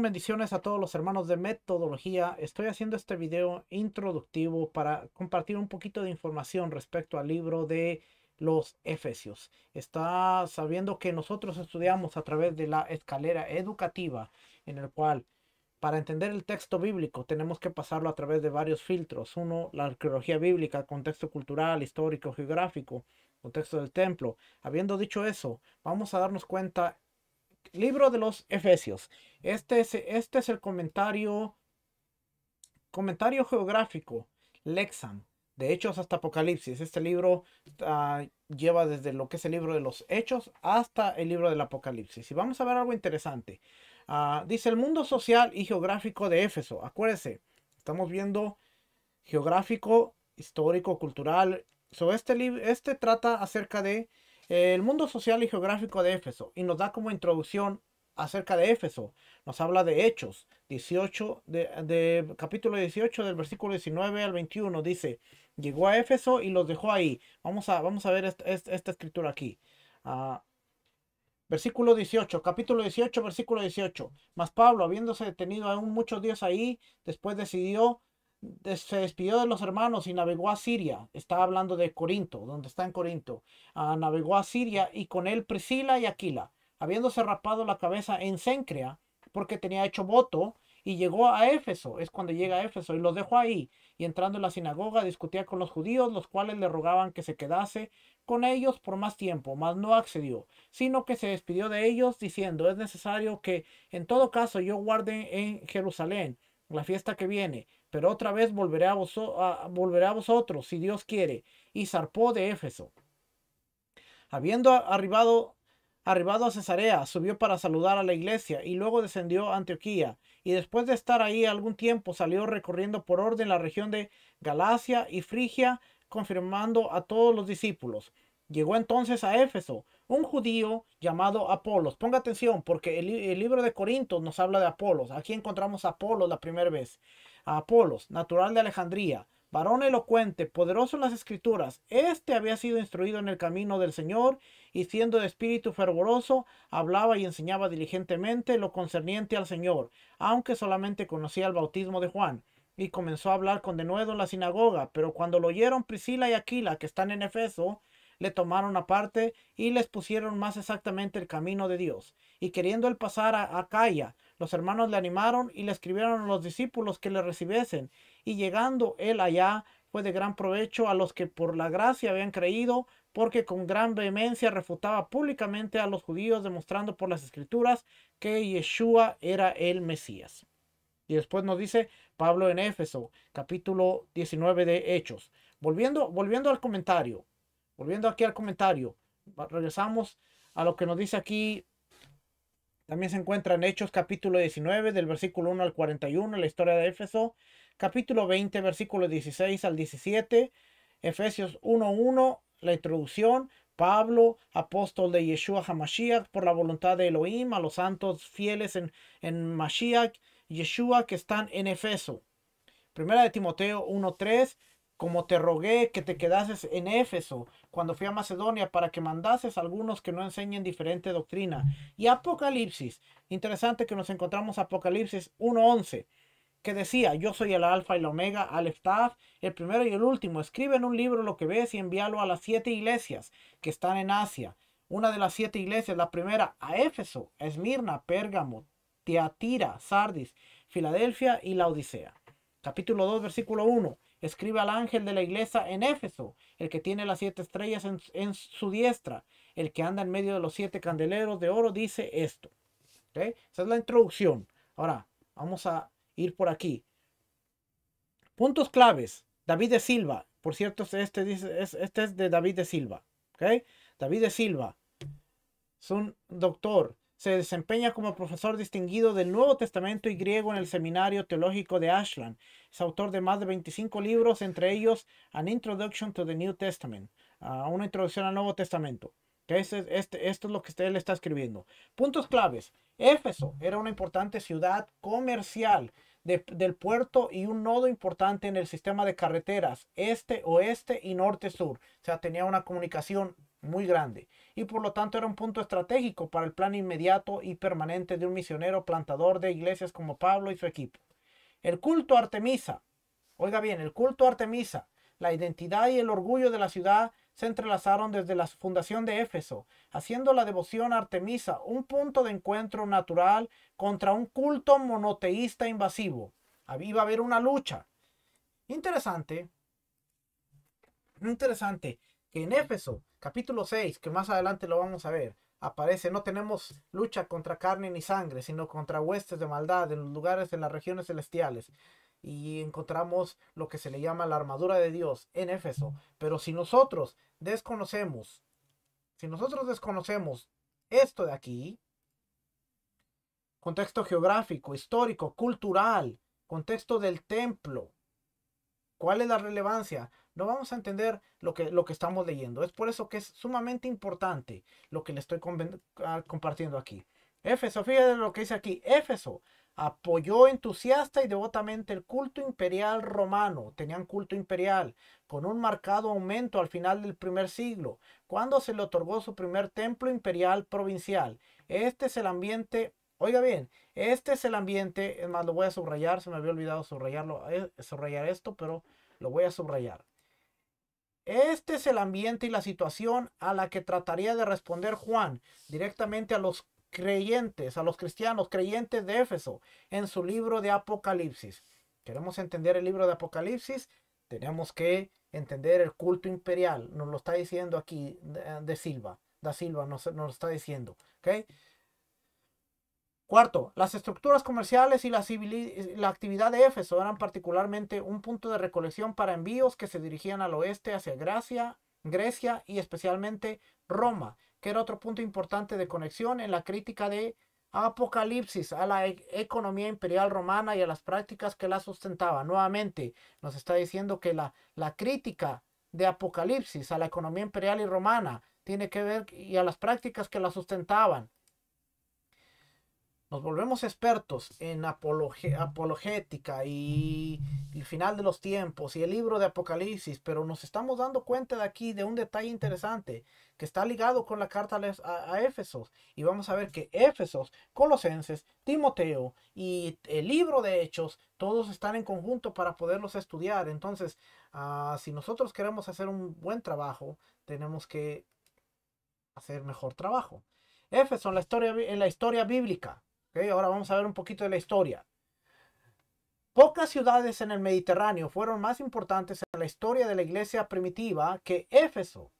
bendiciones a todos los hermanos de Metodología. Estoy haciendo este video introductivo para compartir un poquito de información respecto al libro de los Efesios. Está sabiendo que nosotros estudiamos a través de la escalera educativa, en el cual para entender el texto bíblico tenemos que pasarlo a través de varios filtros. Uno, la arqueología bíblica, contexto cultural, histórico, geográfico, contexto del templo. Habiendo dicho eso, vamos a darnos cuenta. Libro de los Efesios. Este es el comentario geográfico, Lexam, de Hechos hasta Apocalipsis. Este libro lleva desde lo que es el libro de los Hechos hasta el libro del Apocalipsis. Y vamos a ver algo interesante. Dice el mundo social y geográfico de Éfeso. Acuérdense, estamos viendo geográfico, histórico, cultural. Este trata acerca de el mundo social y geográfico de Éfeso y nos da como introducción acerca de Éfeso. Nos habla de Hechos 18, capítulo 18 del versículo 19 al 21. Dice, llegó a Éfeso y los dejó ahí. Vamos a ver esta escritura aquí. Versículo 18, capítulo 18, versículo 18. Mas Pablo, habiéndose detenido aún muchos días ahí, después se despidió de los hermanos y navegó a Siria. Está hablando de Corinto, donde está en Corinto. Navegó a Siria y con él Priscila y Aquila, habiéndose rapado la cabeza en Cencrea, porque tenía hecho voto, y llegó a Éfeso. Es cuando llega a Éfeso y los dejó ahí. Y entrando en la sinagoga discutía con los judíos, los cuales le rogaban que se quedase con ellos por más tiempo, mas no accedió, sino que se despidió de ellos diciendo, es necesario que en todo caso yo guarde en Jerusalén la fiesta que viene, pero otra vez volveré a vosotros, si Dios quiere. Y zarpó de Éfeso. Habiendo arribado a Cesarea, subió para saludar a la iglesia y luego descendió a Antioquía. Y después de estar ahí algún tiempo, salió recorriendo por orden la región de Galacia y Frigia, confirmando a todos los discípulos. Llegó entonces a Éfeso un judío llamado Apolos. Ponga atención porque el libro de Corintios nos habla de Apolos. Aquí encontramos a Apolos la primera vez. A Apolos, natural de Alejandría, varón elocuente, poderoso en las escrituras. Este había sido instruido en el camino del Señor y siendo de espíritu fervoroso, hablaba y enseñaba diligentemente lo concerniente al Señor, aunque solamente conocía el bautismo de Juan. Y comenzó a hablar con denuedo en la sinagoga, pero cuando lo oyeron Priscila y Aquila, que están en Efeso, le tomaron aparte y les pusieron más exactamente el camino de Dios. Y queriendo él pasar a Acaya, los hermanos le animaron y le escribieron a los discípulos que le recibiesen. Y llegando él allá, fue de gran provecho a los que por la gracia habían creído, porque con gran vehemencia refutaba públicamente a los judíos, demostrando por las escrituras que Yeshua era el Mesías. Y después nos dice Pablo en Éfeso, capítulo 19 de Hechos. Volviendo al comentario, volviendo aquí al comentario, regresamos a lo que nos dice aquí. También se encuentra en Hechos capítulo 19 del versículo 1 al 41, la historia de Éfeso. Capítulo 20, versículo 16 al 17. Efesios 1:1, la introducción. Pablo, apóstol de Yeshua HaMashiach, por la voluntad de Elohim, a los santos fieles en Mashiach, Yeshua, que están en Efeso. Primera de Timoteo 1:3, como te rogué que te quedases en Éfeso cuando fui a Macedonia para que mandases a algunos que no enseñen diferente doctrina. Y Apocalipsis, interesante que nos encontramos Apocalipsis 1:11, que decía, yo soy el alfa y la omega, Aleph Tav, el primero y el último. Escribe en un libro lo que ves y envíalo a las 7 iglesias que están en Asia. Una de las 7 iglesias, la primera a Éfeso, Esmirna, Pérgamo, Tiatira, Sardis, Filadelfia y la Odisea. Capítulo 2, versículo 1. Escribe al ángel de la iglesia en Éfeso, el que tiene las 7 estrellas en su diestra, el que anda en medio de los 7 candeleros de oro, dice esto. ¿Okay? Esa es la introducción. Ahora, vamos a ir por aquí. Puntos claves. David de Silva. Por cierto, este es de David de Silva. ¿Okay? David de Silva es un doctor. Se desempeña como profesor distinguido del Nuevo Testamento y griego en el Seminario Teológico de Ashland. Es autor de más de 25 libros, entre ellos An Introduction to the New Testament, una introducción al Nuevo Testamento. Esto es lo que él está escribiendo. Puntos claves. Éfeso era una importante ciudad comercial del puerto y un nodo importante en el sistema de carreteras este, oeste y norte-sur. O sea, tenía una comunicación muy grande, y por lo tanto era un punto estratégico para el plan inmediato y permanente de un misionero plantador de iglesias como Pablo y su equipo. El culto a Artemisa, oiga bien, el culto a Artemisa, la identidad y el orgullo de la ciudad se entrelazaron desde la fundación de Éfeso, haciendo la devoción a Artemisa un punto de encuentro natural contra un culto monoteísta invasivo. Iba a haber una lucha. Interesante, interesante que en Éfeso, capítulo 6, que más adelante lo vamos a ver, aparece, no tenemos lucha contra carne ni sangre, sino contra huestes de maldad en los lugares de las regiones celestiales. Y encontramos lo que se le llama la armadura de Dios en Éfeso. Pero si nosotros desconocemos esto de aquí, contexto geográfico, histórico, cultural, contexto del templo, ¿cuál es la relevancia? No vamos a entender lo que estamos leyendo. Es por eso que es sumamente importante lo que le estoy compartiendo aquí. Éfeso, fíjate lo que dice aquí. Éfeso apoyó entusiasta y devotamente el culto imperial romano. Tenían culto imperial con un marcado aumento al final del primer siglo, cuando se le otorgó su primer templo imperial provincial. Este es el ambiente, oiga bien, este es el ambiente, es más, lo voy a subrayar, se me había olvidado subrayarlo, subrayar esto, pero lo voy a subrayar. Este es el ambiente y la situación a la que trataría de responder Juan directamente a los creyentes, a los cristianos creyentes de Éfeso en su libro de Apocalipsis. Queremos entender el libro de Apocalipsis, tenemos que entender el culto imperial. Nos lo está diciendo aquí de Silva. Da Silva nos lo está diciendo. ¿Ok? Cuarto, las estructuras comerciales y la actividad de Éfeso eran particularmente un punto de recolección para envíos que se dirigían al oeste hacia Grecia y especialmente Roma, que era otro punto importante de conexión en la crítica de Apocalipsis a la economía imperial romana y a las prácticas que la sustentaban. Nuevamente nos está diciendo que la crítica de Apocalipsis a la economía imperial y romana tiene que ver y a las prácticas que la sustentaban. Nos volvemos expertos en apologética y el final de los tiempos y el libro de Apocalipsis, pero nos estamos dando cuenta de aquí de un detalle interesante que está ligado con la carta a Éfesos. Y vamos a ver que Éfesos, Colosenses, Timoteo y el libro de Hechos, todos están en conjunto para poderlos estudiar. Entonces, si nosotros queremos hacer un buen trabajo, tenemos que hacer mejor trabajo. Éfeso en la historia bíblica. Okay, ahora vamos a ver un poquito de la historia. Pocas ciudades en el Mediterráneo fueron más importantes en la historia de la iglesia primitiva que Éfeso.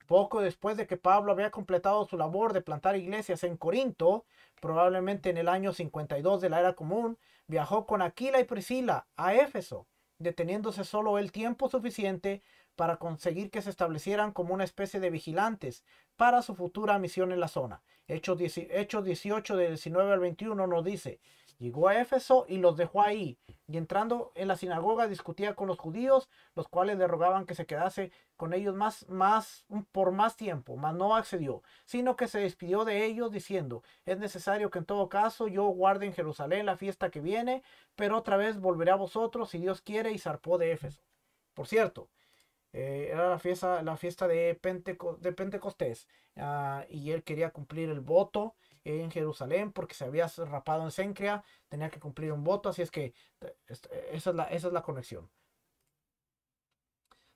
Poco después de que Pablo había completado su labor de plantar iglesias en Corinto, probablemente en el año 52 de la era común, viajó con Aquila y Priscila a Éfeso, deteniéndose solo el tiempo suficiente para conseguir que se establecieran como una especie de vigilantes para su futura misión en la zona. Hechos 18 del 19 al 21 nos dice: llegó a Éfeso y los dejó ahí, y entrando en la sinagoga discutía con los judíos, los cuales le rogaban que se quedase con ellos por más tiempo, mas no accedió, sino que se despidió de ellos diciendo: es necesario que en todo caso yo guarde en Jerusalén la fiesta que viene, pero otra vez volveré a vosotros si Dios quiere, y zarpó de Éfeso. Por cierto, era la fiesta de Pentecostés, y él quería cumplir el voto en Jerusalén porque se había rapado en Cencrea, tenía que cumplir un voto, así es que esa es la conexión.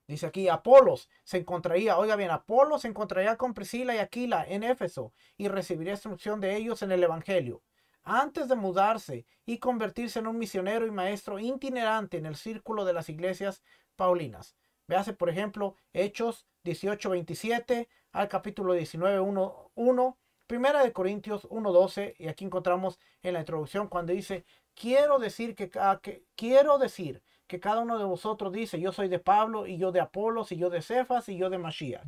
Dice aquí, Apolos se encontraría, oiga bien, Apolos se encontraría con Priscila y Aquila en Éfeso y recibiría instrucción de ellos en el Evangelio. Antes de mudarse y convertirse en un misionero y maestro itinerante en el círculo de las iglesias paulinas. Véase, por ejemplo, Hechos 18:27 al capítulo 19:1, Primera de Corintios 1:12, y aquí encontramos en la introducción cuando dice: quiero decir que cada uno de vosotros dice: yo soy de Pablo, y yo de Apolos, y yo de Cefas, y yo de Mashiach.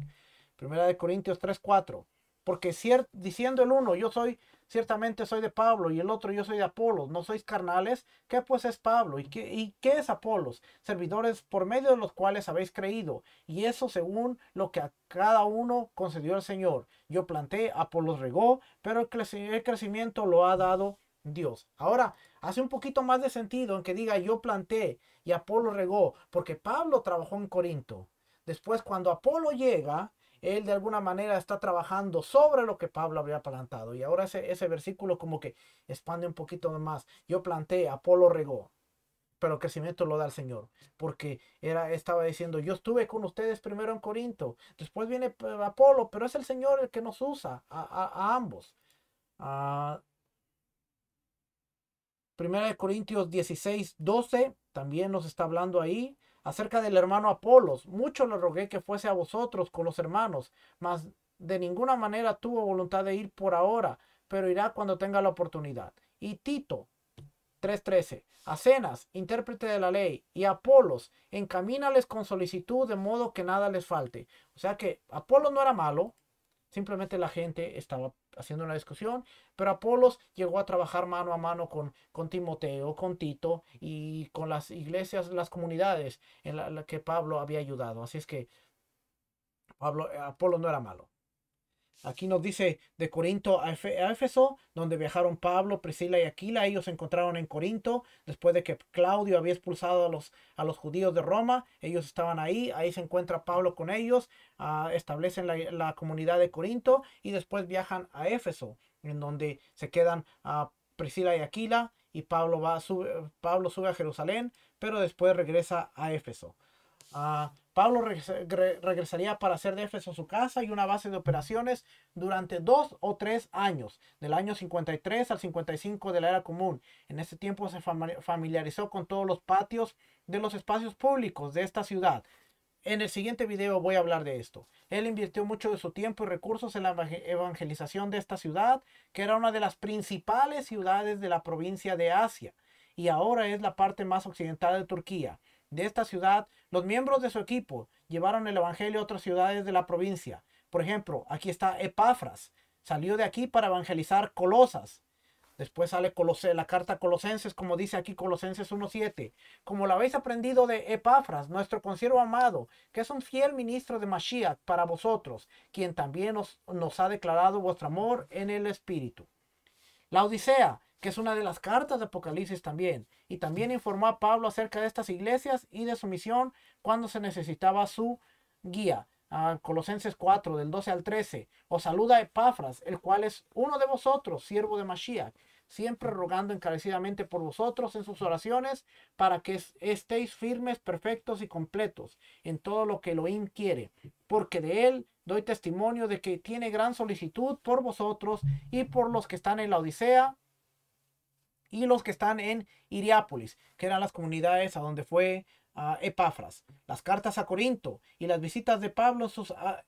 Primera de Corintios 3:4. Porque diciendo el uno, ciertamente soy de Pablo, y el otro, yo soy de Apolos, ¿no sois carnales? ¿Qué pues es Pablo? ¿Y qué es Apolos? Servidores por medio de los cuales habéis creído, y eso según lo que a cada uno concedió el Señor. Yo planté, Apolos regó, pero el crecimiento lo ha dado Dios. Ahora, hace un poquito más de sentido en que diga yo planté y Apolo regó, porque Pablo trabajó en Corinto. Después, cuando Apolo llega él de alguna manera está trabajando sobre lo que Pablo había plantado. Y ahora ese versículo como que expande un poquito más. Yo planté, Apolo regó, pero el crecimiento lo da el Señor. Porque estaba diciendo, yo estuve con ustedes primero en Corinto, después viene Apolo, pero es el Señor el que nos usa a ambos. Primera de Corintios 16:12 también nos está hablando ahí acerca del hermano Apolos. Mucho le rogué que fuese a vosotros con los hermanos, mas de ninguna manera tuvo voluntad de ir por ahora, pero irá cuando tenga la oportunidad. Y Tito 3:13, a Cenas, intérprete de la ley, y a Apolos, encamínales con solicitud de modo que nada les falte. O sea que Apolos no era malo, simplemente la gente estaba haciendo una discusión, pero Apolos llegó a trabajar mano a mano con Timoteo, con Tito y con las iglesias, las comunidades en la que Pablo había ayudado. Así es que Apolos no era malo. Aquí nos dice de Corinto a Éfeso, donde viajaron Pablo, Priscila y Aquila. Ellos se encontraron en Corinto después de que Claudio había expulsado a los judíos de Roma. Ellos estaban ahí, ahí se encuentra Pablo con ellos, establecen la comunidad de Corinto y después viajan a Éfeso, en donde se quedan a Priscila y Aquila y Pablo sube a Jerusalén, pero después regresa a Éfeso. Pablo regresaría para hacer de Éfeso su casa y una base de operaciones durante 2 o 3 años, del año 53 al 55 de la era común. En ese tiempo se familiarizó con todos los patios de los espacios públicos de esta ciudad. En el siguiente video voy a hablar de esto. Él invirtió mucho de su tiempo y recursos en la evangelización de esta ciudad, que era una de las principales ciudades de la provincia de Asia, y ahora es la parte más occidental de Turquía. De esta ciudad, los miembros de su equipo llevaron el evangelio a otras ciudades de la provincia. Por ejemplo, aquí está Epafras. Salió de aquí para evangelizar Colosas. Después sale la carta a Colosenses, como dice aquí Colosenses 1:7. Como lo habéis aprendido de Epafras, nuestro consiervo amado, que es un fiel ministro de Mashiach para vosotros, quien también nos ha declarado vuestro amor en el Espíritu. La Odisea, que es una de las cartas de Apocalipsis también, y también informó a Pablo acerca de estas iglesias y de su misión cuando se necesitaba su guía. Colosenses 4, del 12 al 13. Os saluda Epafras, el cual es uno de vosotros, siervo de Mashiach, siempre rogando encarecidamente por vosotros en sus oraciones, para que estéis firmes, perfectos y completos en todo lo que Elohim quiere, porque de él doy testimonio de que tiene gran solicitud por vosotros y por los que están en la Odisea y los que están en Hiriápolis, que eran las comunidades a donde fue Epafras. Las cartas a Corinto y las visitas de Pablo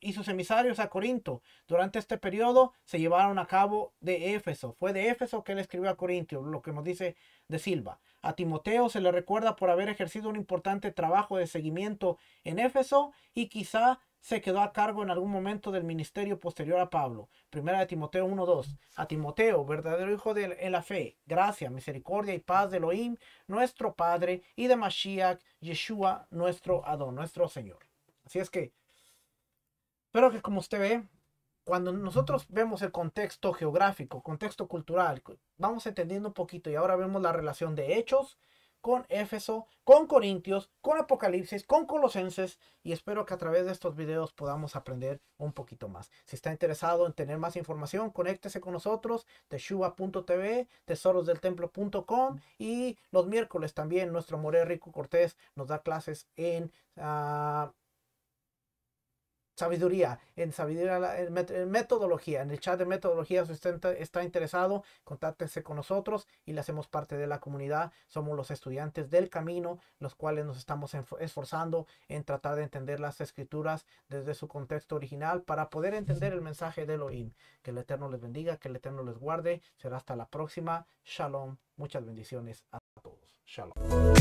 y sus emisarios a Corinto durante este periodo se llevaron a cabo de Éfeso. Fue de Éfeso que él escribió a Corinto, lo que nos dice de Silva. A Timoteo se le recuerda por haber ejercido un importante trabajo de seguimiento en Éfeso y quizá se quedó a cargo en algún momento del ministerio posterior a Pablo. Primera de Timoteo 1:2. A Timoteo, verdadero hijo en la fe, gracia, misericordia y paz de Elohim, nuestro Padre, y de Mashiach, Yeshua, nuestro Adón, nuestro Señor. Así es que, espero que como usted ve, cuando nosotros vemos el contexto geográfico, contexto cultural, vamos entendiendo un poquito y ahora vemos la relación de Hechos con Éfeso, con Corintios, con Apocalipsis, con Colosenses, y espero que a través de estos videos podamos aprender un poquito más. Si está interesado en tener más información, conéctese con nosotros, teshuva.tv, tesorosdeltemplo.com, y los miércoles también nuestro Moré Rico Cortés nos da clases en sabiduría, en metodología, en el chat de metodología. Si usted está interesado, contáctese con nosotros y le hacemos parte de la comunidad. Somos los estudiantes del camino, los cuales nos estamos esforzando en tratar de entender las escrituras desde su contexto original para poder entender el mensaje de Elohim. Que el Eterno les bendiga, que el Eterno les guarde. Será hasta la próxima. Shalom. Muchas bendiciones a todos. Shalom.